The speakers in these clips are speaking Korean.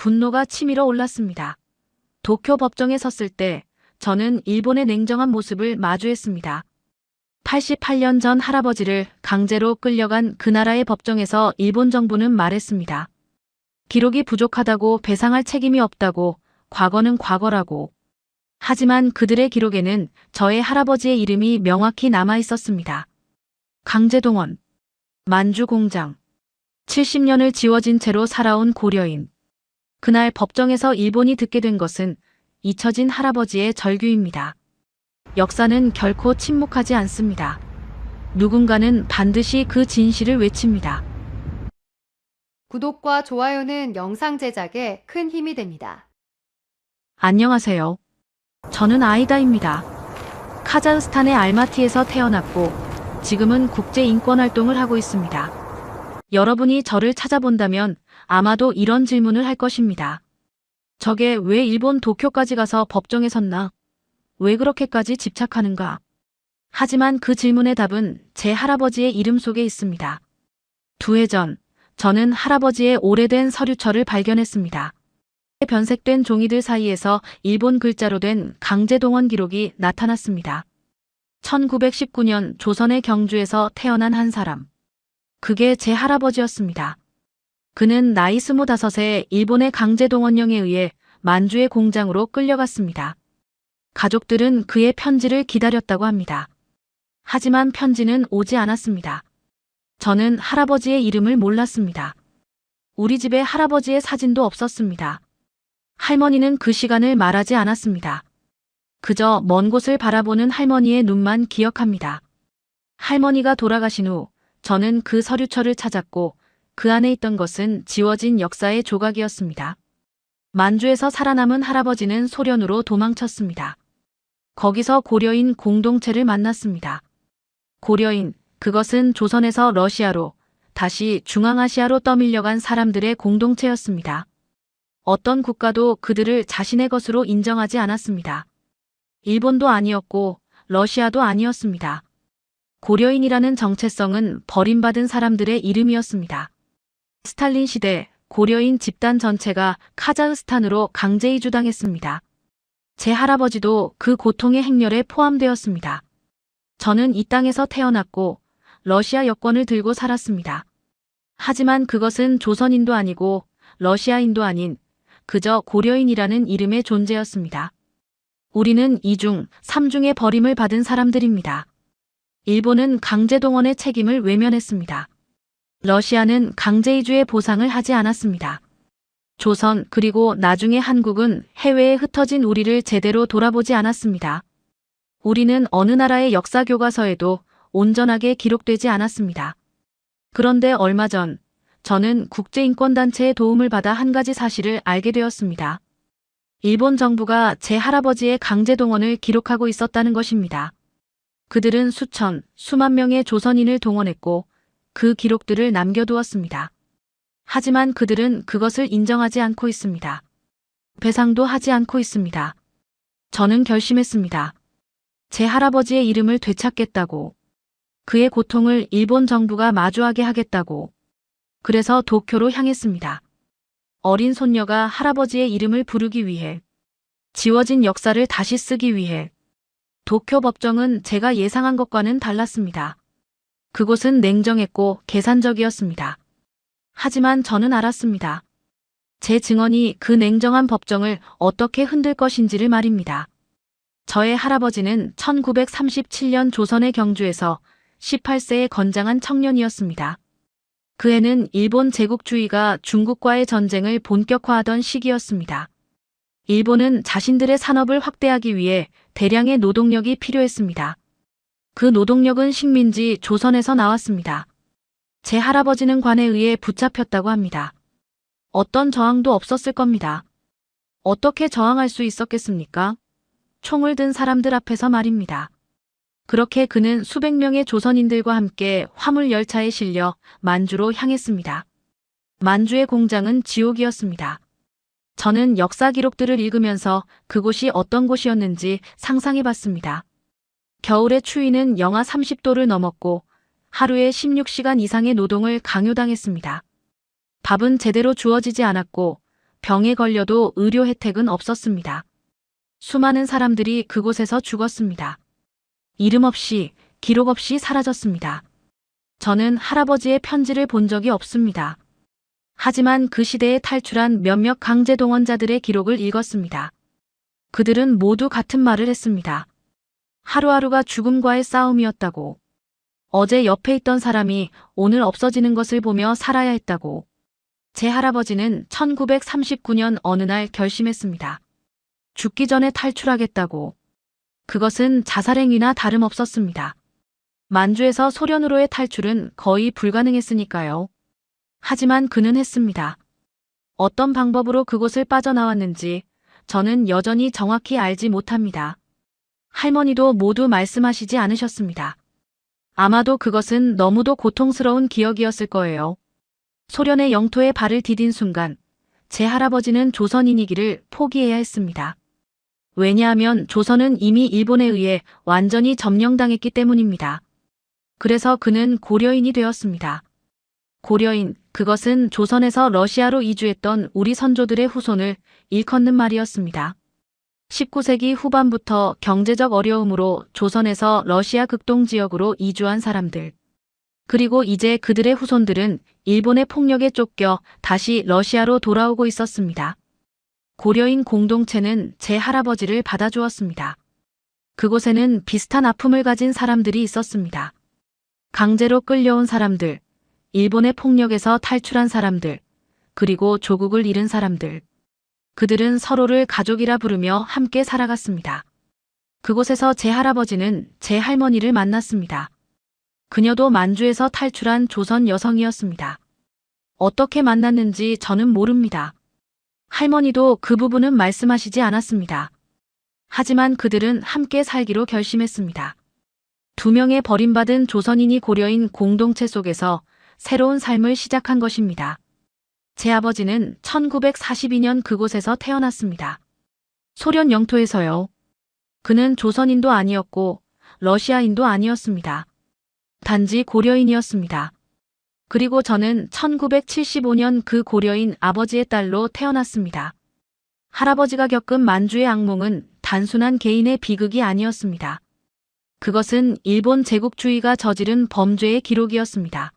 분노가 치밀어 올랐습니다. 도쿄 법정에 섰을 때 저는 일본의 냉정한 모습을 마주했습니다. 88년 전 할아버지를 강제로 끌려간 그 나라의 법정에서 일본 정부는 말했습니다. 기록이 부족하다고 배상할 책임이 없다고, 과거는 과거라고. 하지만 그들의 기록에는 저의 할아버지의 이름이 명확히 남아 있었습니다. 강제동원, 만주공장, 70년을 지워진 채로 살아온 고려인. 그날 법정에서 일본이 듣게 된 것은 잊혀진 할아버지의 절규입니다. 역사는 결코 침묵하지 않습니다. 누군가는 반드시 그 진실을 외칩니다. 구독과 좋아요는 영상 제작에 큰 힘이 됩니다. 안녕하세요. 저는 아이다입니다. 카자흐스탄의 알마티에서 태어났고 지금은 국제인권활동을 하고 있습니다. 여러분이 저를 찾아본다면 아마도 이런 질문을 할 것입니다. 저게 왜 일본 도쿄까지 가서 법정에 섰나? 왜 그렇게까지 집착하는가? 하지만 그 질문의 답은 제 할아버지의 이름 속에 있습니다. 2해 전, 저는 할아버지의 오래된 서류처를 발견했습니다. 변색된 종이들 사이에서 일본 글자로 된 강제동원 기록이 나타났습니다. 1919년 조선의 경주에서 태어난 한 사람. 그게 제 할아버지였습니다. 그는 나이 25에 일본의 강제동원령에 의해 만주의 공장으로 끌려갔습니다. 가족들은 그의 편지를 기다렸다고 합니다. 하지만 편지는 오지 않았습니다. 저는 할아버지의 이름을 몰랐습니다. 우리 집에 할아버지의 사진도 없었습니다. 할머니는 그 시간을 말하지 않았습니다. 그저 먼 곳을 바라보는 할머니의 눈만 기억합니다. 할머니가 돌아가신 후 저는 그 서류처를 찾았고 그 안에 있던 것은 지워진 역사의 조각이었습니다. 만주에서 살아남은 할아버지는 소련으로 도망쳤습니다. 거기서 고려인 공동체를 만났습니다. 고려인, 그것은 조선에서 러시아로, 다시 중앙아시아로 떠밀려간 사람들의 공동체였습니다. 어떤 국가도 그들을 자신의 것으로 인정하지 않았습니다. 일본도 아니었고 러시아도 아니었습니다. 고려인이라는 정체성은 버림받은 사람들의 이름이었습니다. 스탈린 시대 고려인 집단 전체가 카자흐스탄으로 강제 이주당했습니다. 제 할아버지도 그 고통의 행렬에 포함되었습니다. 저는 이 땅에서 태어났고 러시아 여권을 들고 살았습니다. 하지만 그것은 조선인도 아니고 러시아인도 아닌 그저 고려인이라는 이름의 존재였습니다. 우리는 2중, 3중의 버림을 받은 사람들입니다. 일본은 강제동원의 책임을 외면했습니다. 러시아는 강제이주의 보상을 하지 않았습니다. 조선 그리고 나중에 한국은 해외에 흩어진 우리를 제대로 돌아보지 않았습니다. 우리는 어느 나라의 역사 교과서에도 온전하게 기록되지 않았습니다. 그런데 얼마 전 저는 국제인권단체의 도움을 받아 한 가지 사실을 알게 되었습니다. 일본 정부가 제 할아버지의 강제동원을 기록하고 있었다는 것입니다. 그들은 수천, 수만 명의 조선인을 동원했고 그 기록들을 남겨두었습니다. 하지만 그들은 그것을 인정하지 않고 있습니다. 배상도 하지 않고 있습니다. 저는 결심했습니다. 제 할아버지의 이름을 되찾겠다고. 그의 고통을 일본 정부가 마주하게 하겠다고. 그래서 도쿄로 향했습니다. 어린 손녀가 할아버지의 이름을 부르기 위해, 지워진 역사를 다시 쓰기 위해. 도쿄 법정은 제가 예상한 것과는 달랐습니다. 그곳은 냉정했고 계산적이었습니다. 하지만 저는 알았습니다. 제 증언이 그 냉정한 법정을 어떻게 흔들 것인지를 말입니다. 저의 할아버지는 1937년 조선의 경주에서 18세의 건장한 청년이었습니다. 그 해는 일본 제국주의가 중국과의 전쟁을 본격화하던 시기였습니다. 일본은 자신들의 산업을 확대하기 위해 대량의 노동력이 필요했습니다. 그 노동력은 식민지 조선에서 나왔습니다. 제 할아버지는 관에 의해 붙잡혔다고 합니다. 어떤 저항도 없었을 겁니다. 어떻게 저항할 수 있었겠습니까? 총을 든 사람들 앞에서 말입니다. 그렇게 그는 수백 명의 조선인들과 함께 화물 열차에 실려 만주로 향했습니다. 만주의 공장은 지옥이었습니다. 저는 역사 기록들을 읽으면서 그곳이 어떤 곳이었는지 상상해 봤습니다. 겨울의 추위는 영하 30도를 넘었고 하루에 16시간 이상의 노동을 강요당했습니다. 밥은 제대로 주어지지 않았고 병에 걸려도 의료 혜택은 없었습니다. 수많은 사람들이 그곳에서 죽었습니다. 이름 없이, 기록 없이 사라졌습니다. 저는 할아버지의 편지를 본 적이 없습니다. 하지만 그 시대에 탈출한 몇몇 강제동원자들의 기록을 읽었습니다. 그들은 모두 같은 말을 했습니다. 하루하루가 죽음과의 싸움이었다고. 어제 옆에 있던 사람이 오늘 없어지는 것을 보며 살아야 했다고. 제 할아버지는 1939년 어느 날 결심했습니다. 죽기 전에 탈출하겠다고. 그것은 자살행위나 다름없었습니다. 만주에서 소련으로의 탈출은 거의 불가능했으니까요. 하지만 그는 했습니다. 어떤 방법으로 그곳을 빠져나왔는지 저는 여전히 정확히 알지 못합니다. 할머니도 모두 말씀하시지 않으셨습니다. 아마도 그것은 너무도 고통스러운 기억이었을 거예요. 소련의 영토에 발을 디딘 순간 제 할아버지는 조선인이기를 포기해야 했습니다. 왜냐하면 조선은 이미 일본에 의해 완전히 점령당했기 때문입니다. 그래서 그는 고려인이 되었습니다. 고려인, 그것은 조선에서 러시아로 이주했던 우리 선조들의 후손을 일컫는 말이었습니다. 19세기 후반부터 경제적 어려움으로 조선에서 러시아 극동 지역으로 이주한 사람들. 그리고 이제 그들의 후손들은 일본의 폭력에 쫓겨 다시 러시아로 돌아오고 있었습니다. 고려인 공동체는 제 할아버지를 받아주었습니다. 그곳에는 비슷한 아픔을 가진 사람들이 있었습니다. 강제로 끌려온 사람들, 일본의 폭력에서 탈출한 사람들, 그리고 조국을 잃은 사람들. 그들은 서로를 가족이라 부르며 함께 살아갔습니다. 그곳에서 제 할아버지는 제 할머니를 만났습니다. 그녀도 만주에서 탈출한 조선 여성이었습니다. 어떻게 만났는지 저는 모릅니다. 할머니도 그 부분은 말씀하시지 않았습니다. 하지만 그들은 함께 살기로 결심했습니다. 두 명의 버림받은 조선인이 고려인 공동체 속에서 새로운 삶을 시작한 것입니다. 제 아버지는 1942년 그곳에서 태어났습니다. 소련 영토에서요. 그는 조선인도 아니었고 러시아인도 아니었습니다. 단지 고려인이었습니다. 그리고 저는 1975년 그 고려인 아버지의 딸로 태어났습니다. 할아버지가 겪은 만주의 악몽은 단순한 개인의 비극이 아니었습니다. 그것은 일본 제국주의가 저지른 범죄의 기록이었습니다.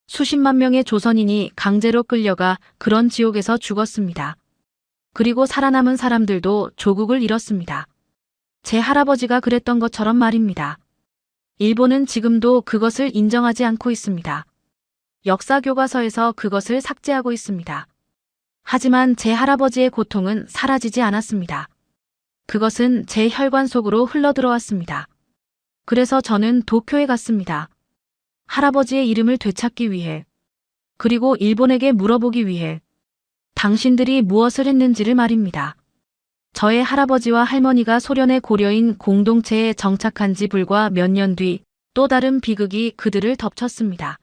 수십만 명의 조선인이 강제로 끌려가 그런 지옥에서 죽었습니다. 그리고 살아남은 사람들도 조국을 잃었습니다. 제 할아버지가 그랬던 것처럼 말입니다. 일본은 지금도 그것을 인정하지 않고 있습니다. 역사 교과서에서 그것을 삭제하고 있습니다. 하지만 제 할아버지의 고통은 사라지지 않았습니다. 그것은 제 혈관 속으로 흘러들어왔습니다. 그래서 저는 도쿄에 갔습니다. 할아버지의 이름을 되찾기 위해, 그리고 일본에게 물어보기 위해 당신들이 무엇을 했는지를 말입니다. 저의 할아버지와 할머니가 소련의 고려인 공동체에 정착한 지 불과 몇 년 뒤 또 다른 비극이 그들을 덮쳤습니다.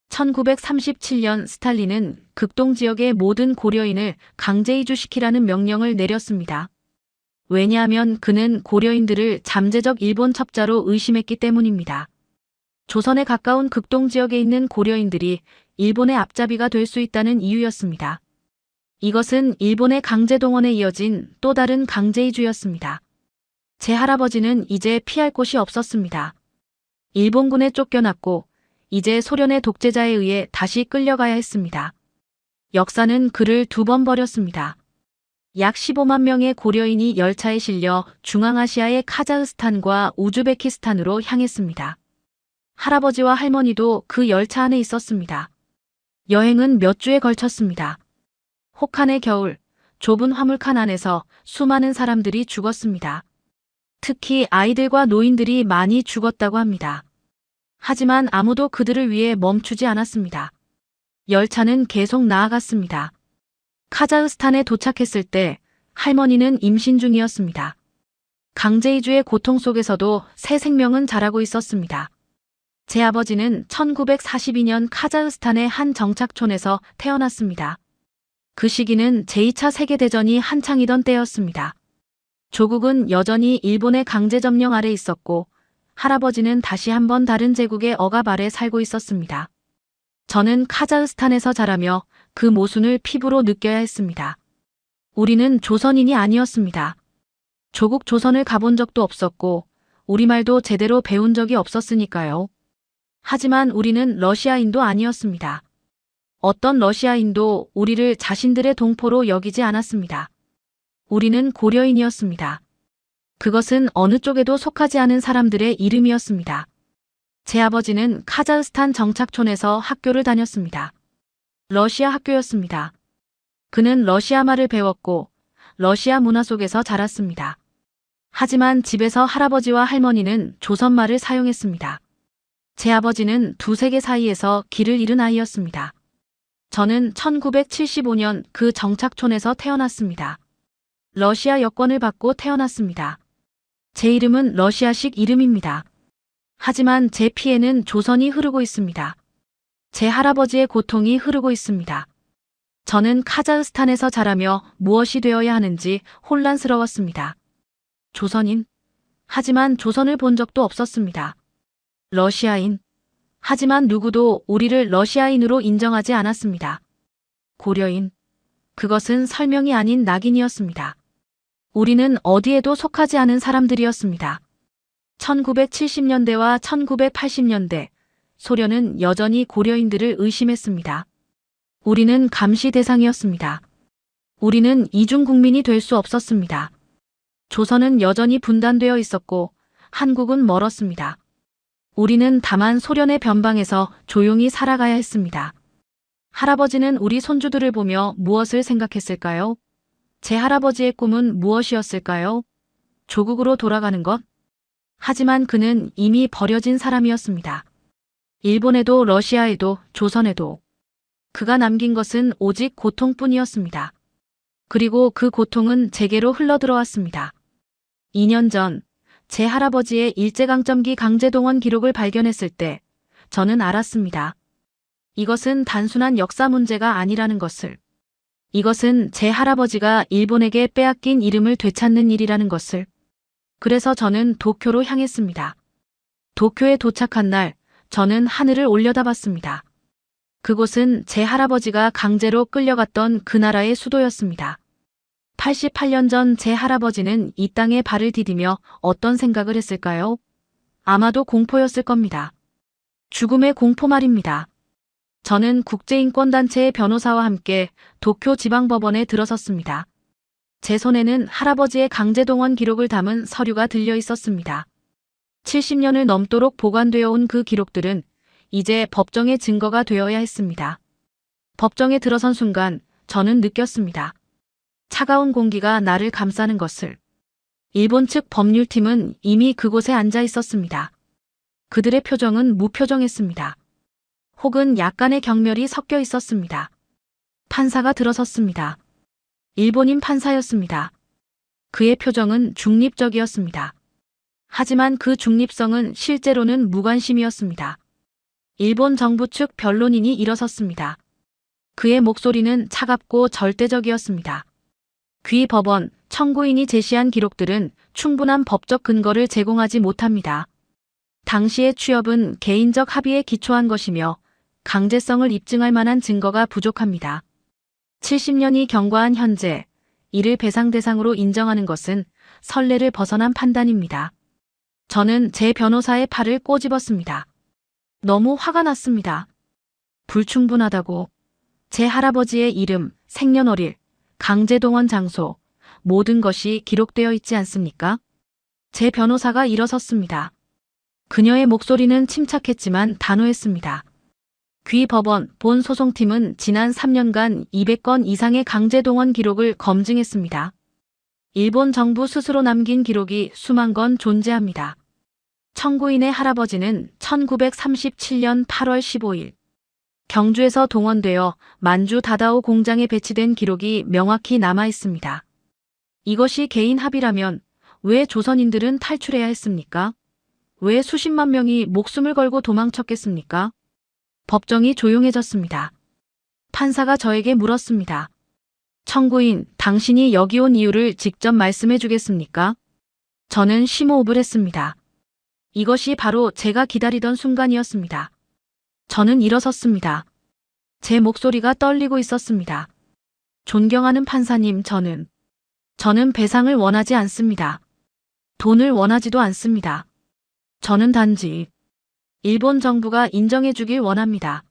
1937년 스탈린은 극동 지역의 모든 고려인을 강제 이주시키라는 명령을 내렸습니다. 왜냐하면 그는 고려인들을 잠재적 일본 첩자로 의심했기 때문입니다. 조선에 가까운 극동 지역에 있는 고려인들이 일본의 앞잡이가 될 수 있다는 이유였습니다. 이것은 일본의 강제동원에 이어진 또 다른 강제이주였습니다. 제 할아버지는 이제 피할 곳이 없었습니다. 일본군에 쫓겨났고 이제 소련의 독재자에 의해 다시 끌려가야 했습니다. 역사는 그를 두 번 버렸습니다. 약 15만 명의 고려인이 열차에 실려 중앙아시아의 카자흐스탄과 우즈베키스탄으로 향했습니다. 할아버지와 할머니도 그 열차 안에 있었습니다. 여행은 몇 주에 걸쳤습니다. 혹한의 겨울, 좁은 화물칸 안에서 수많은 사람들이 죽었습니다. 특히 아이들과 노인들이 많이 죽었다고 합니다. 하지만 아무도 그들을 위해 멈추지 않았습니다. 열차는 계속 나아갔습니다. 카자흐스탄에 도착했을 때 할머니는 임신 중이었습니다. 강제이주의 고통 속에서도 새 생명은 자라고 있었습니다. 제 아버지는 1942년 카자흐스탄의 한 정착촌에서 태어났습니다. 그 시기는 제2차 세계대전이 한창이던 때였습니다. 조국은 여전히 일본의 강제 점령 아래 있었고 할아버지는 다시 한번 다른 제국의 억압 아래 살고 있었습니다. 저는 카자흐스탄에서 자라며 그 모순을 피부로 느껴야 했습니다. 우리는 조선인이 아니었습니다. 조국 조선을 가본 적도 없었고 우리말도 제대로 배운 적이 없었으니까요. 하지만 우리는 러시아인도 아니었습니다. 어떤 러시아인도 우리를 자신들의 동포로 여기지 않았습니다. 우리는 고려인이었습니다. 그것은 어느 쪽에도 속하지 않은 사람들의 이름이었습니다. 제 아버지는 카자흐스탄 정착촌에서 학교를 다녔습니다. 러시아 학교였습니다. 그는 러시아 말을 배웠고 러시아 문화 속에서 자랐습니다. 하지만 집에서 할아버지와 할머니는 조선말을 사용했습니다. 제 아버지는 두 세계 사이에서 길을 잃은 아이였습니다. 저는 1975년 그 정착촌에서 태어났습니다. 러시아 여권을 받고 태어났습니다. 제 이름은 러시아식 이름입니다. 하지만 제 피에는 조선이 흐르고 있습니다. 제 할아버지의 고통이 흐르고 있습니다. 저는 카자흐스탄에서 자라며 무엇이 되어야 하는지 혼란스러웠습니다. 조선인? 하지만 조선을 본 적도 없었습니다. 러시아인? 하지만 누구도 우리를 러시아인으로 인정하지 않았습니다. 고려인? 그것은 설명이 아닌 낙인이었습니다. 우리는 어디에도 속하지 않은 사람들이었습니다. 1970년대와 1980년대, 소련은 여전히 고려인들을 의심했습니다. 우리는 감시 대상이었습니다. 우리는 이중 국민이 될 수 없었습니다. 조선은 여전히 분단되어 있었고 한국은 멀었습니다. 우리는 다만 소련의 변방에서 조용히 살아가야 했습니다. 할아버지는 우리 손주들을 보며 무엇을 생각했을까요? 제 할아버지의 꿈은 무엇이었을까요? 조국으로 돌아가는 것? 하지만 그는 이미 버려진 사람이었습니다. 일본에도 러시아에도 조선에도 그가 남긴 것은 오직 고통뿐이었습니다. 그리고 그 고통은 제게로 흘러들어왔습니다. 2년 전 제 할아버지의 일제강점기 강제동원 기록을 발견했을 때 저는 알았습니다. 이것은 단순한 역사 문제가 아니라는 것을. 이것은 제 할아버지가 일본에게 빼앗긴 이름을 되찾는 일이라는 것을. 그래서 저는 도쿄로 향했습니다. 도쿄에 도착한 날 저는 하늘을 올려다봤습니다. 그곳은 제 할아버지가 강제로 끌려갔던 그 나라의 수도였습니다. 88년 전 제 할아버지는 이 땅에 발을 디디며 어떤 생각을 했을까요? 아마도 공포였을 겁니다. 죽음의 공포 말입니다. 저는 국제인권단체의 변호사와 함께 도쿄 지방법원에 들어섰습니다. 제 손에는 할아버지의 강제동원 기록을 담은 서류가 들려 있었습니다. 70년을 넘도록 보관되어 온 그 기록들은 이제 법정의 증거가 되어야 했습니다. 법정에 들어선 순간 저는 느꼈습니다. 차가운 공기가 나를 감싸는 것을. 일본 측 법률팀은 이미 그곳에 앉아 있었습니다. 그들의 표정은 무표정했습니다. 혹은 약간의 경멸이 섞여 있었습니다. 판사가 들어섰습니다. 일본인 판사였습니다. 그의 표정은 중립적이었습니다. 하지만 그 중립성은 실제로는 무관심이었습니다. 일본 정부 측 변론인이 일어섰습니다. 그의 목소리는 차갑고 절대적이었습니다. 귀 법원, 청구인이 제시한 기록들은 충분한 법적 근거를 제공하지 못합니다. 당시의 취업은 개인적 합의에 기초한 것이며 강제성을 입증할 만한 증거가 부족합니다. 70년이 경과한 현재 이를 배상 대상으로 인정하는 것은 선례를 벗어난 판단입니다. 저는 제 변호사의 팔을 꼬집었습니다. 너무 화가 났습니다. 불충분하다고. 제 할아버지의 이름, 생년월일, 강제동원 장소, 모든 것이 기록되어 있지 않습니까? 제 변호사가 일어섰습니다. 그녀의 목소리는 침착했지만 단호했습니다. 귀 법원 본 소송팀은 지난 3년간 200건 이상의 강제동원 기록을 검증했습니다. 일본 정부 스스로 남긴 기록이 수만 건 존재합니다. 청구인의 할아버지는 1937년 8월 15일 경주에서 동원되어 만주 다다오 공장에 배치된 기록이 명확히 남아 있습니다. 이것이 개인 합의라면 왜 조선인들은 탈출해야 했습니까? 왜 수십만 명이 목숨을 걸고 도망쳤겠습니까? 법정이 조용해졌습니다. 판사가 저에게 물었습니다. 청구인, 당신이 여기 온 이유를 직접 말씀해 주겠습니까? 저는 심호흡을 했습니다. 이것이 바로 제가 기다리던 순간이었습니다. 저는 일어섰습니다. 제 목소리가 떨리고 있었습니다. 존경하는 판사님, 저는 배상을 원하지 않습니다. 돈을 원하지도 않습니다. 저는 단지 일본 정부가 인정해 주길 원합니다.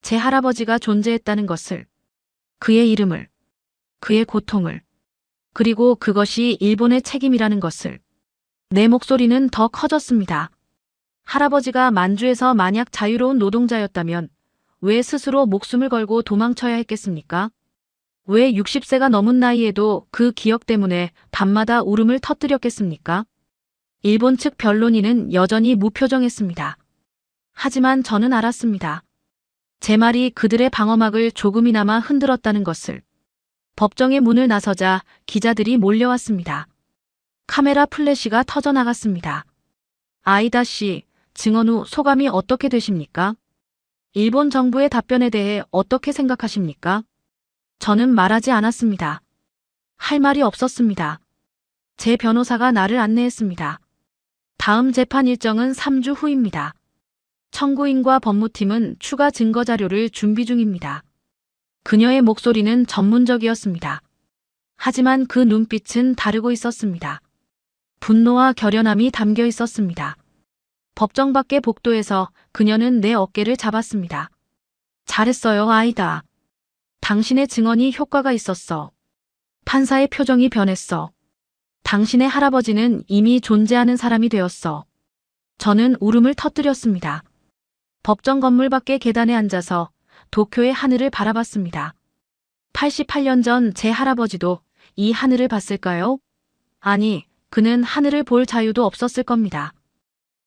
제 할아버지가 존재했다는 것을, 그의 이름을, 그의 고통을, 그리고 그것이 일본의 책임이라는 것을. 내 목소리는 더 커졌습니다. 할아버지가 만주에서 만약 자유로운 노동자였다면 왜 스스로 목숨을 걸고 도망쳐야 했겠습니까? 왜 60세가 넘은 나이에도 그 기억 때문에 밤마다 울음을 터뜨렸겠습니까? 일본 측 변론인은 여전히 무표정했습니다. 하지만 저는 알았습니다. 제 말이 그들의 방어막을 조금이나마 흔들었다는 것을. 법정의 문을 나서자 기자들이 몰려왔습니다. 카메라 플래시가 터져나갔습니다. 아이다 씨, 증언 후 소감이 어떻게 되십니까? 일본 정부의 답변에 대해 어떻게 생각하십니까? 저는 말하지 않았습니다. 할 말이 없었습니다. 제 변호사가 나를 안내했습니다. 다음 재판 일정은 3주 후입니다. 청구인과 법무팀은 추가 증거 자료를 준비 중입니다. 그녀의 목소리는 전문적이었습니다. 하지만 그 눈빛은 다르고 있었습니다. 분노와 결연함이 담겨 있었습니다. 법정 밖의 복도에서 그녀는 내 어깨를 잡았습니다. 잘했어요, 아이다. 당신의 증언이 효과가 있었어. 판사의 표정이 변했어. 당신의 할아버지는 이미 존재하는 사람이 되었어. 저는 울음을 터뜨렸습니다. 법정 건물 밖의 계단에 앉아서 도쿄의 하늘을 바라봤습니다. 88년 전 제 할아버지도 이 하늘을 봤을까요? 아니, 그는 하늘을 볼 자유도 없었을 겁니다.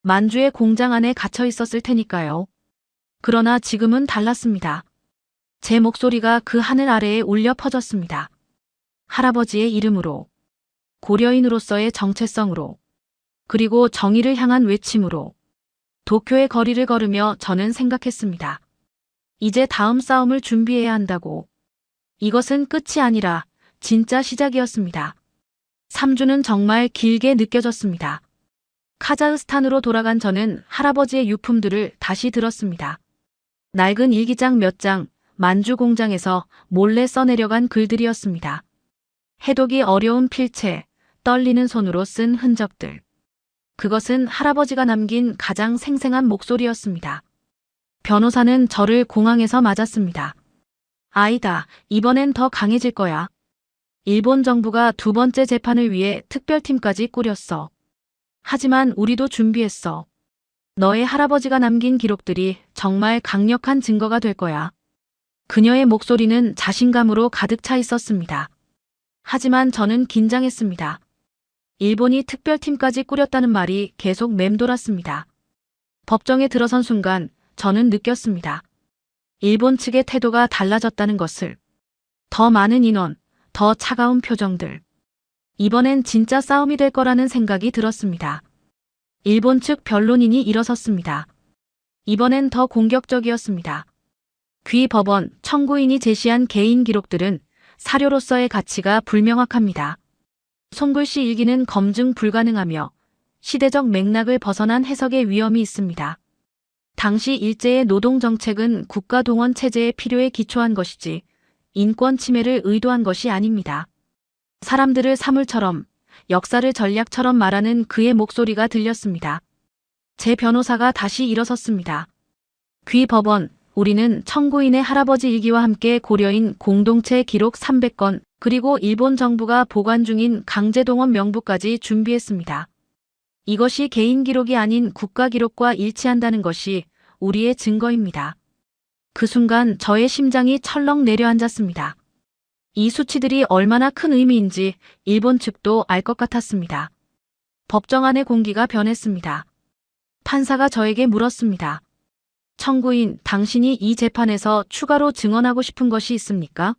만주의 공장 안에 갇혀 있었을 테니까요. 그러나 지금은 달랐습니다. 제 목소리가 그 하늘 아래에 울려 퍼졌습니다. 할아버지의 이름으로, 고려인으로서의 정체성으로, 그리고 정의를 향한 외침으로. 도쿄의 거리를 걸으며 저는 생각했습니다. 이제 다음 싸움을 준비해야 한다고. 이것은 끝이 아니라 진짜 시작이었습니다. 3주는 정말 길게 느껴졌습니다. 카자흐스탄으로 돌아간 저는 할아버지의 유품들을 다시 들었습니다. 낡은 일기장 몇 장, 만주 공장에서 몰래 써내려간 글들이었습니다. 해독이 어려운 필체, 떨리는 손으로 쓴 흔적들. 그것은 할아버지가 남긴 가장 생생한 목소리였습니다. 변호사는 저를 공항에서 맞았습니다. 아이다, 이번엔 더 강해질 거야. 일본 정부가 두 번째 재판을 위해 특별팀까지 꾸렸어. 하지만 우리도 준비했어. 너의 할아버지가 남긴 기록들이 정말 강력한 증거가 될 거야. 그녀의 목소리는 자신감으로 가득 차 있었습니다. 하지만 저는 긴장했습니다. 일본이 특별팀까지 꾸렸다는 말이 계속 맴돌았습니다. 법정에 들어선 순간 저는 느꼈습니다. 일본 측의 태도가 달라졌다는 것을. 더 많은 인원, 더 차가운 표정들. 이번엔 진짜 싸움이 될 거라는 생각이 들었습니다. 일본 측 변론인이 일어섰습니다. 이번엔 더 공격적이었습니다. 귀 법원 청구인이 제시한 개인 기록들은 사료로서의 가치가 불명확합니다. 손글씨 일기는 검증 불가능하며 시대적 맥락을 벗어난 해석의 위험이 있습니다. 당시 일제의 노동정책은 국가동원 체제의 필요에 기초한 것이지 인권 침해를 의도한 것이 아닙니다. 사람들을 사물처럼, 역사를 전략처럼 말하는 그의 목소리가 들렸습니다. 제 변호사가 다시 일어섰습니다. 귀 법원, 우리는 청구인의 할아버지 일기와 함께 고려인 공동체 기록 300건, 그리고 일본 정부가 보관 중인 강제동원 명부까지 준비했습니다. 이것이 개인 기록이 아닌 국가 기록과 일치한다는 것이 우리의 증거입니다. 그 순간 저의 심장이 철렁 내려앉았습니다. 이 수치들이 얼마나 큰 의미인지 일본 측도 알 것 같았습니다. 법정 안의 공기가 변했습니다. 판사가 저에게 물었습니다. 청구인, 당신이 이 재판에서 추가로 증언하고 싶은 것이 있습니까?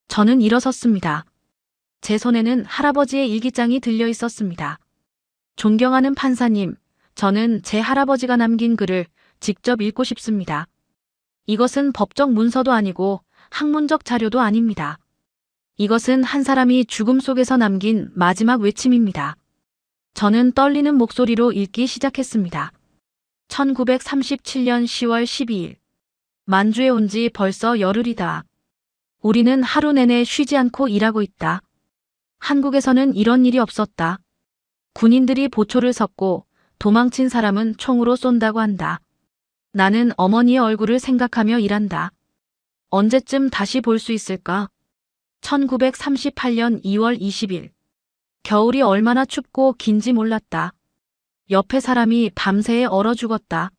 저는 일어섰습니다. 제 손에는 할아버지의 일기장이 들려 있었습니다. 존경하는 판사님, 저는 제 할아버지가 남긴 글을 직접 읽고 싶습니다. 이것은 법적 문서도 아니고 학문적 자료도 아닙니다. 이것은 한 사람이 죽음 속에서 남긴 마지막 외침입니다. 저는 떨리는 목소리로 읽기 시작했습니다. 1937년 10월 12일. 만주에 온 지 벌써 열흘이다. 우리는 하루 내내 쉬지 않고 일하고 있다. 한국에서는 이런 일이 없었다. 군인들이 보초를 섰고 도망친 사람은 총으로 쏜다고 한다. 나는 어머니의 얼굴을 생각하며 일한다. 언제쯤 다시 볼 수 있을까? 1938년 2월 20일. 겨울이 얼마나 춥고 긴지 몰랐다. 옆에 사람이 밤새에 얼어 죽었다.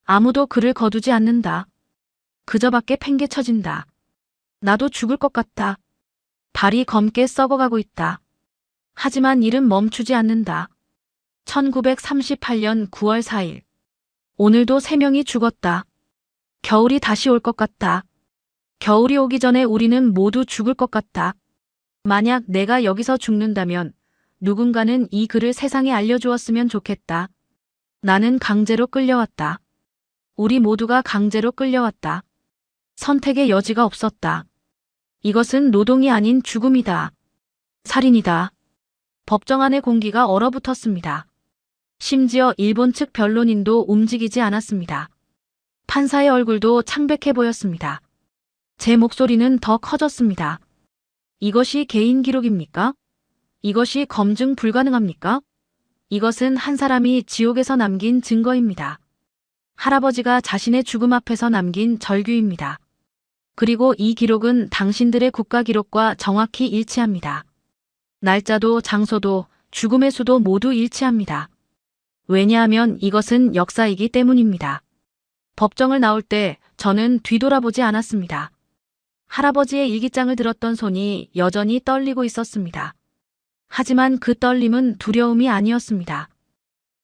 아무도 그를 거두지 않는다. 그저 밖에 팽개쳐진다. 나도 죽을 것 같다. 발이 검게 썩어가고 있다. 하지만 일은 멈추지 않는다. 1938년 9월 4일. 오늘도 3명이 죽었다. 겨울이 다시 올 것 같다. 겨울이 오기 전에 우리는 모두 죽을 것 같다. 만약 내가 여기서 죽는다면 누군가는 이 글을 세상에 알려주었으면 좋겠다. 나는 강제로 끌려왔다. 우리 모두가 강제로 끌려왔다. 선택의 여지가 없었다. 이것은 노동이 아닌 죽음이다. 살인이다. 법정 안의 공기가 얼어붙었습니다. 심지어 일본 측 변론인도 움직이지 않았습니다. 판사의 얼굴도 창백해 보였습니다. 제 목소리는 더 커졌습니다. 이것이 개인 기록입니까? 이것이 검증 불가능합니까? 이것은 한 사람이 지옥에서 남긴 증거입니다. 할아버지가 자신의 죽음 앞에서 남긴 절규입니다. 그리고 이 기록은 당신들의 국가 기록과 정확히 일치합니다. 날짜도 장소도 죽음의 수도 모두 일치합니다. 왜냐하면 이것은 역사이기 때문입니다. 법정을 나올 때 저는 뒤돌아보지 않았습니다. 할아버지의 일기장을 들었던 손이 여전히 떨리고 있었습니다. 하지만 그 떨림은 두려움이 아니었습니다.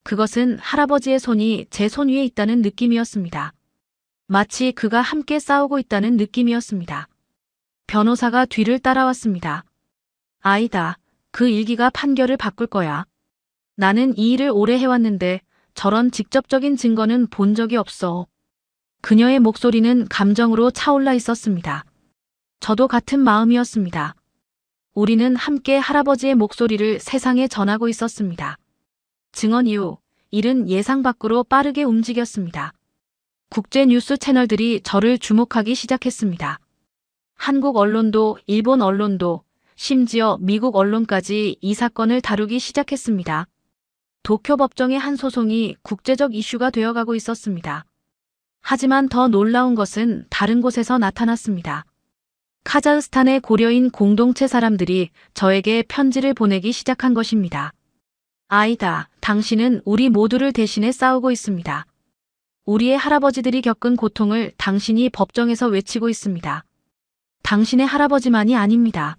그것은 할아버지의 손이 제 손 위에 있다는 느낌이었습니다. 마치 그가 함께 싸우고 있다는 느낌이었습니다. 변호사가 뒤를 따라왔습니다. 아이다, 그 일기가 판결을 바꿀 거야. 나는 이 일을 오래 해왔는데 저런 직접적인 증거는 본 적이 없어. 그녀의 목소리는 감정으로 차올라 있었습니다. 저도 같은 마음이었습니다. 우리는 함께 할아버지의 목소리를 세상에 전하고 있었습니다. 증언 이후 일은 예상 밖으로 빠르게 움직였습니다. 국제 뉴스 채널들이 저를 주목하기 시작했습니다. 한국 언론도 일본 언론도 심지어 미국 언론까지 이 사건을 다루기 시작했습니다. 도쿄 법정의 한 소송이 국제적 이슈가 되어가고 있었습니다. 하지만 더 놀라운 것은 다른 곳에서 나타났습니다. 카자흐스탄의 고려인 공동체 사람들이 저에게 편지를 보내기 시작한 것입니다. 아이다, 당신은 우리 모두를 대신해 싸우고 있습니다. 우리의 할아버지들이 겪은 고통을 당신이 법정에서 외치고 있습니다. 당신의 할아버지만이 아닙니다.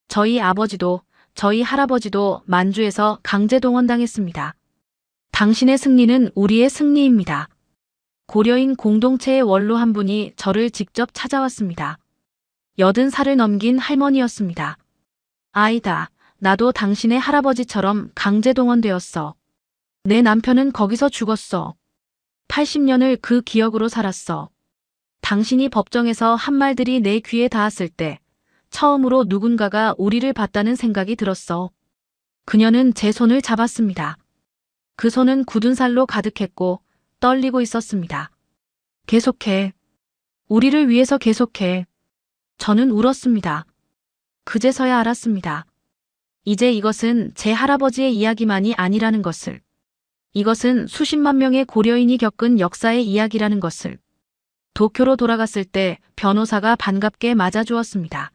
저희 아버지도, 저희 할아버지도 만주에서 강제동원당했습니다. 당신의 승리는 우리의 승리입니다. 고려인 공동체의 원로 한 분이 저를 직접 찾아왔습니다. 80살을 넘긴 할머니였습니다. 아이다, 나도 당신의 할아버지처럼 강제동원되었어. 내 남편은 거기서 죽었어. 80년을 그 기억으로 살았어. 당신이 법정에서 한 말들이 내 귀에 닿았을 때 처음으로 누군가가 우리를 봤다는 생각이 들었어. 그녀는 제 손을 잡았습니다. 그 손은 굳은 살로 가득했고 떨리고 있었습니다. 계속해. 우리를 위해서 계속해. 저는 울었습니다. 그제서야 알았습니다. 이제 이것은 제 할아버지의 이야기만이 아니라는 것을. 이것은 수십만 명의 고려인이 겪은 역사의 이야기라는 것을. 도쿄로 돌아갔을 때 변호사가 반갑게 맞아주었습니다.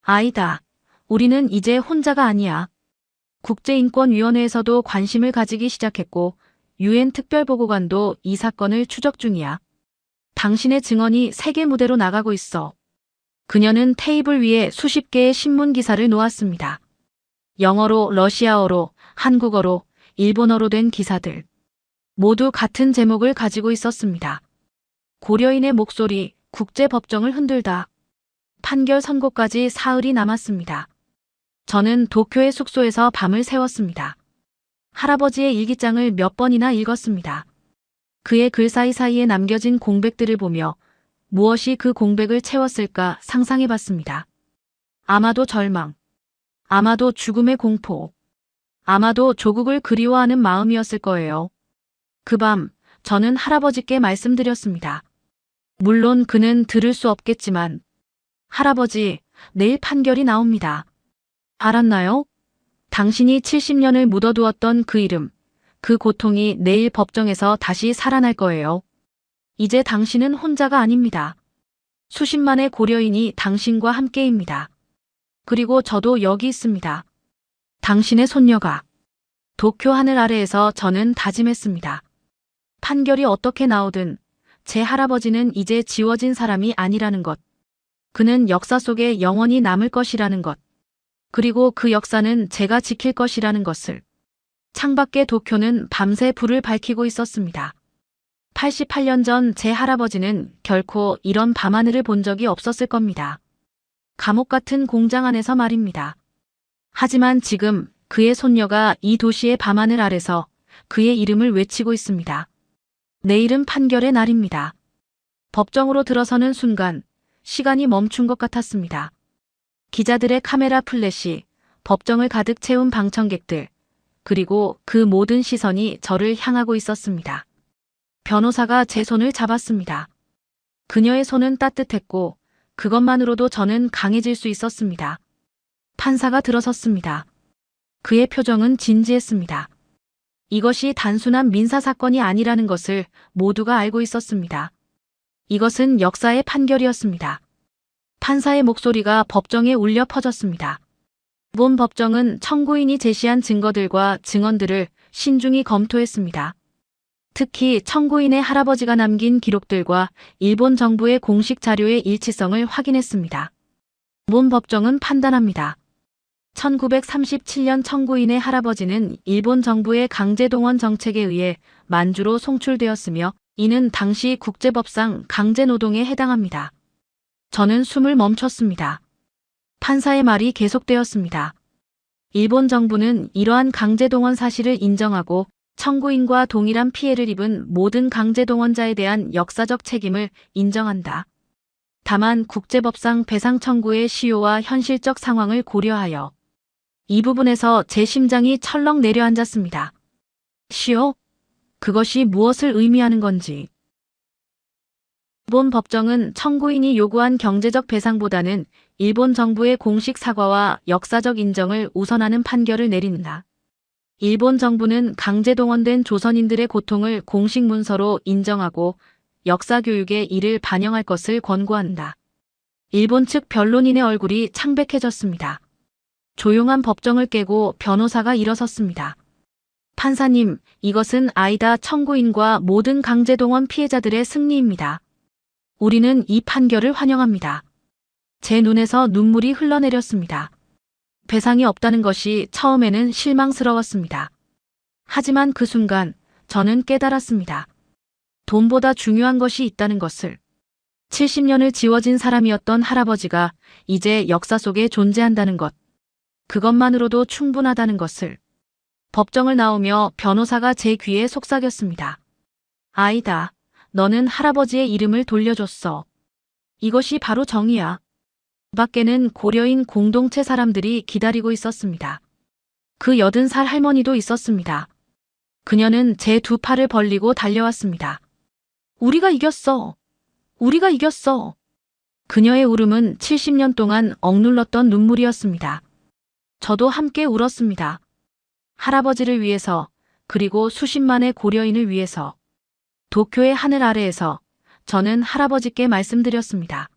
아이다, 우리는 이제 혼자가 아니야. 국제인권위원회에서도 관심을 가지기 시작했고 유엔 특별보고관도 이 사건을 추적 중이야. 당신의 증언이 세계 무대로 나가고 있어. 그녀는 테이블 위에 수십 개의 신문 기사를 놓았습니다. 영어로, 러시아어로, 한국어로, 일본어로 된 기사들. 모두 같은 제목을 가지고 있었습니다. 고려인의 목소리, 국제법정을 흔들다. 판결 선고까지 사흘이 남았습니다. 저는 도쿄의 숙소에서 밤을 새웠습니다. 할아버지의 일기장을 몇 번이나 읽었습니다. 그의 글 사이사이에 남겨진 공백들을 보며 무엇이 그 공백을 채웠을까 상상해봤습니다. 아마도 절망, 아마도 죽음의 공포, 아마도 조국을 그리워하는 마음이었을 거예요. 그 밤 저는 할아버지께 말씀드렸습니다. 물론 그는 들을 수 없겠지만 할아버지, 내일 판결이 나옵니다. 알았나요? 당신이 70년을 묻어두었던 그 이름, 그 고통이 내일 법정에서 다시 살아날 거예요. 이제 당신은 혼자가 아닙니다. 수십만의 고려인이 당신과 함께입니다. 그리고 저도 여기 있습니다. 당신의 손녀가. 도쿄 하늘 아래에서 저는 다짐했습니다. 판결이 어떻게 나오든 제 할아버지는 이제 지워진 사람이 아니라는 것. 그는 역사 속에 영원히 남을 것이라는 것. 그리고 그 역사는 제가 지킬 것이라는 것을. 창밖의 도쿄는 밤새 불을 밝히고 있었습니다. 88년 전 제 할아버지는 결코 이런 밤하늘을 본 적이 없었을 겁니다. 감옥 같은 공장 안에서 말입니다. 하지만 지금 그의 손녀가 이 도시의 밤하늘 아래서 그의 이름을 외치고 있습니다. 내일은 판결의 날입니다. 법정으로 들어서는 순간 시간이 멈춘 것 같았습니다. 기자들의 카메라 플래시, 법정을 가득 채운 방청객들, 그리고 그 모든 시선이 저를 향하고 있었습니다. 변호사가 제 손을 잡았습니다. 그녀의 손은 따뜻했고 그것만으로도 저는 강해질 수 있었습니다. 판사가 들어섰습니다. 그의 표정은 진지했습니다. 이것이 단순한 민사사건이 아니라는 것을 모두가 알고 있었습니다. 이것은 역사의 판결이었습니다. 판사의 목소리가 법정에 울려 퍼졌습니다. 이번 법정은 청구인이 제시한 증거들과 증언들을 신중히 검토했습니다. 특히 청구인의 할아버지가 남긴 기록들과 일본 정부의 공식 자료의 일치성을 확인했습니다. 이번 법정은 판단합니다. 1937년 청구인의 할아버지는 일본 정부의 강제동원 정책에 의해 만주로 송출되었으며 이는 당시 국제법상 강제노동에 해당합니다. 저는 숨을 멈췄습니다. 판사의 말이 계속되었습니다. 일본 정부는 이러한 강제동원 사실을 인정하고 청구인과 동일한 피해를 입은 모든 강제동원자에 대한 역사적 책임을 인정한다. 다만 국제법상 배상 청구의 시효와 현실적 상황을 고려하여 이 부분에서 제 심장이 철렁 내려앉았습니다. 시효? 그것이 무엇을 의미하는 건지. 일본 법정은 청구인이 요구한 경제적 배상보다는 일본 정부의 공식 사과와 역사적 인정을 우선하는 판결을 내린다. 일본 정부는 강제동원된 조선인들의 고통을 공식 문서로 인정하고 역사 교육에 이를 반영할 것을 권고한다. 일본 측 변론인의 얼굴이 창백해졌습니다. 조용한 법정을 깨고 변호사가 일어섰습니다. 판사님, 이것은 아이다 청구인과 모든 강제동원 피해자들의 승리입니다. 우리는 이 판결을 환영합니다. 제 눈에서 눈물이 흘러내렸습니다. 배상이 없다는 것이 처음에는 실망스러웠습니다. 하지만 그 순간 저는 깨달았습니다. 돈보다 중요한 것이 있다는 것을. 70년을 지워진 사람이었던 할아버지가 이제 역사 속에 존재한다는 것. 그것만으로도 충분하다는 것을. 법정을 나오며 변호사가 제 귀에 속삭였습니다. 아이다, 너는 할아버지의 이름을 돌려줬어. 이것이 바로 정의야. 그 밖에는 고려인 공동체 사람들이 기다리고 있었습니다. 그 80살 할머니도 있었습니다. 그녀는 제 두 팔을 벌리고 달려왔습니다. 우리가 이겼어. 우리가 이겼어. 그녀의 울음은 70년 동안 억눌렀던 눈물이었습니다. 저도 함께 울었습니다. 할아버지를 위해서, 그리고 수십만의 고려인을 위해서. 도쿄의 하늘 아래에서 저는 할아버지께 말씀드렸습니다.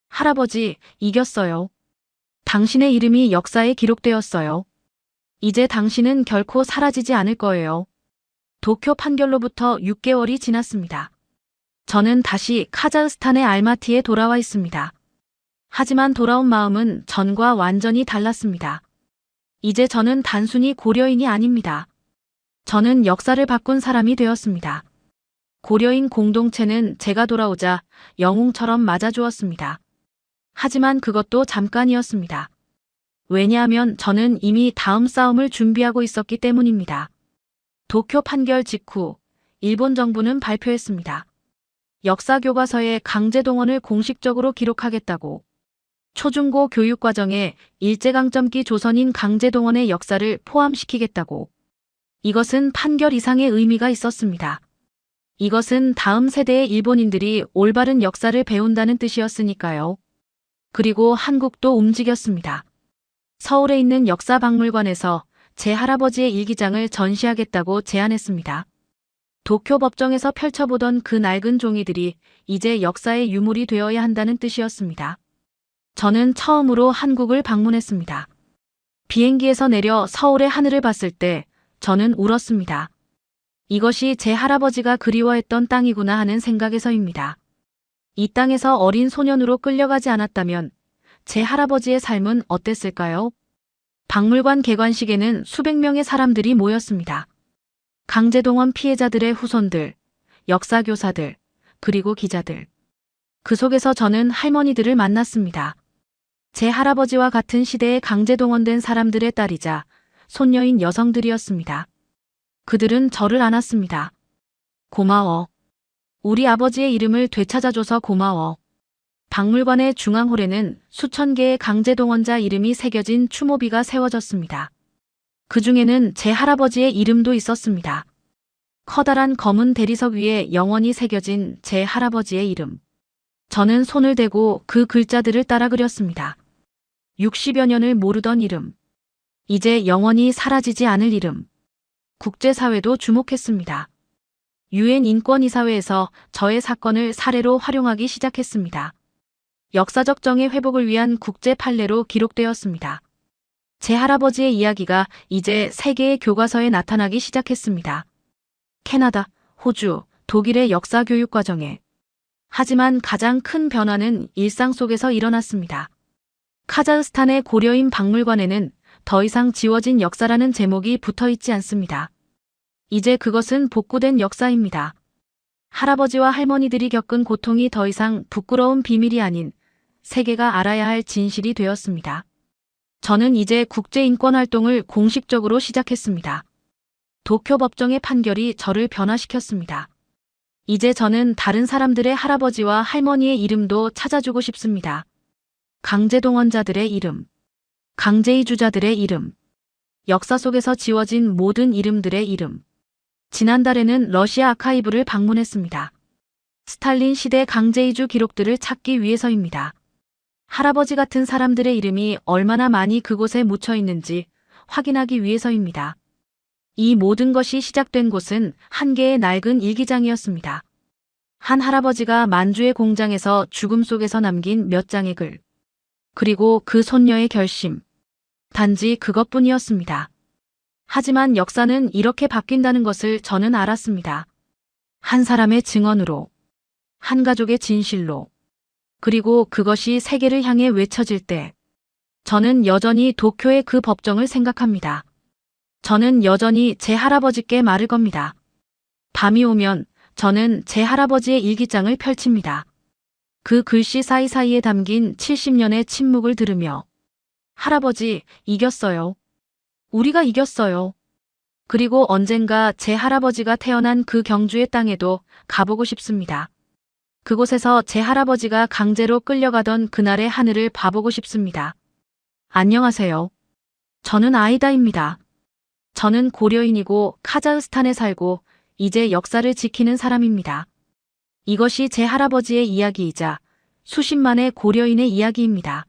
할아버지, 이겼어요. 당신의 이름이 역사에 기록되었어요. 이제 당신은 결코 사라지지 않을 거예요. 도쿄 판결로부터 6개월이 지났습니다. 저는 다시 카자흐스탄의 알마티에 돌아와 있습니다. 하지만 돌아온 마음은 전과 완전히 달랐습니다. 이제 저는 단순히 고려인이 아닙니다. 저는 역사를 바꾼 사람이 되었습니다. 고려인 공동체는 제가 돌아오자 영웅처럼 맞아주었습니다. 하지만 그것도 잠깐이었습니다. 왜냐하면 저는 이미 다음 싸움을 준비하고 있었기 때문입니다. 도쿄 판결 직후 일본 정부는 발표했습니다. 역사 교과서에 강제동원을 공식적으로 기록하겠다고. 초중고 교육과정에 일제강점기 조선인 강제동원의 역사를 포함시키겠다고. 이것은 판결 이상의 의미가 있었습니다. 이것은 다음 세대의 일본인들이 올바른 역사를 배운다는 뜻이었으니까요. 그리고 한국도 움직였습니다. 서울에 있는 역사박물관에서 제 할아버지의 일기장을 전시하겠다고 제안했습니다. 도쿄 법정에서 펼쳐보던 그 낡은 종이들이 이제 역사의 유물이 되어야 한다는 뜻이었습니다. 저는 처음으로 한국을 방문했습니다. 비행기에서 내려 서울의 하늘을 봤을 때 저는 울었습니다. 이것이 제 할아버지가 그리워했던 땅이구나 하는 생각에서입니다. 이 땅에서 어린 소년으로 끌려가지 않았다면 제 할아버지의 삶은 어땠을까요? 박물관 개관식에는 수백 명의 사람들이 모였습니다. 강제동원 피해자들의 후손들, 역사교사들, 그리고 기자들. 그 속에서 저는 할머니들을 만났습니다. 제 할아버지와 같은 시대에 강제동원된 사람들의 딸이자 손녀인 여성들이었습니다. 그들은 저를 안았습니다. 고마워. 우리 아버지의 이름을 되찾아줘서 고마워. 박물관의 중앙홀에는 수천 개의 강제동원자 이름이 새겨진 추모비가 세워졌습니다. 그 중에는 제 할아버지의 이름도 있었습니다. 커다란 검은 대리석 위에 영원히 새겨진 제 할아버지의 이름. 저는 손을 대고 그 글자들을 따라 그렸습니다. 60여 년을 모르던 이름. 이제 영원히 사라지지 않을 이름. 국제사회도 주목했습니다. 유엔 인권이사회에서 저의 사건을 사례로 활용하기 시작했습니다. 역사적 정의 회복을 위한 국제 판례로 기록되었습니다. 제 할아버지의 이야기가 이제 세계의 교과서에 나타나기 시작했습니다. 캐나다, 호주, 독일의 역사 교육 과정에. 하지만 가장 큰 변화는 일상 속에서 일어났습니다. 카자흐스탄의 고려인 박물관에는 더 이상 지워진 역사라는 제목이 붙어 있지 않습니다. 이제 그것은 복구된 역사입니다. 할아버지와 할머니들이 겪은 고통이 더 이상 부끄러운 비밀이 아닌 세계가 알아야 할 진실이 되었습니다. 저는 이제 국제인권활동을 공식적으로 시작했습니다. 도쿄 법정의 판결이 저를 변화시켰습니다. 이제 저는 다른 사람들의 할아버지와 할머니의 이름도 찾아주고 싶습니다. 강제동원자들의 이름, 강제이주자들의 이름, 역사 속에서 지워진 모든 이름들의 이름. 지난달에는 러시아 아카이브를 방문했습니다. 스탈린 시대 강제이주 기록들을 찾기 위해서입니다. 할아버지 같은 사람들의 이름이 얼마나 많이 그곳에 묻혀 있는지 확인하기 위해서입니다. 이 모든 것이 시작된 곳은 한 개의 낡은 일기장이었습니다. 한 할아버지가 만주의 공장에서 죽음 속에서 남긴 몇 장의 글. 그리고 그 손녀의 결심. 단지 그것뿐이었습니다. 하지만 역사는 이렇게 바뀐다는 것을 저는 알았습니다. 한 사람의 증언으로, 한 가족의 진실로, 그리고 그것이 세계를 향해 외쳐질 때, 저는 여전히 도쿄의 그 법정을 생각합니다. 저는 여전히 제 할아버지께 말을 겁니다. 밤이 오면 저는 제 할아버지의 일기장을 펼칩니다. 그 글씨 사이사이에 담긴 70년의 침묵을 들으며, 할아버지, 이겼어요. 우리가 이겼어요. 그리고 언젠가 제 할아버지가 태어난 그 경주의 땅에도 가보고 싶습니다. 그곳에서 제 할아버지가 강제로 끌려가던 그날의 하늘을 봐보고 싶습니다. 안녕하세요. 저는 아이다입니다. 저는 고려인이고 카자흐스탄에 살고 이제 역사를 지키는 사람입니다. 이것이 제 할아버지의 이야기이자 수십만의 고려인의 이야기입니다.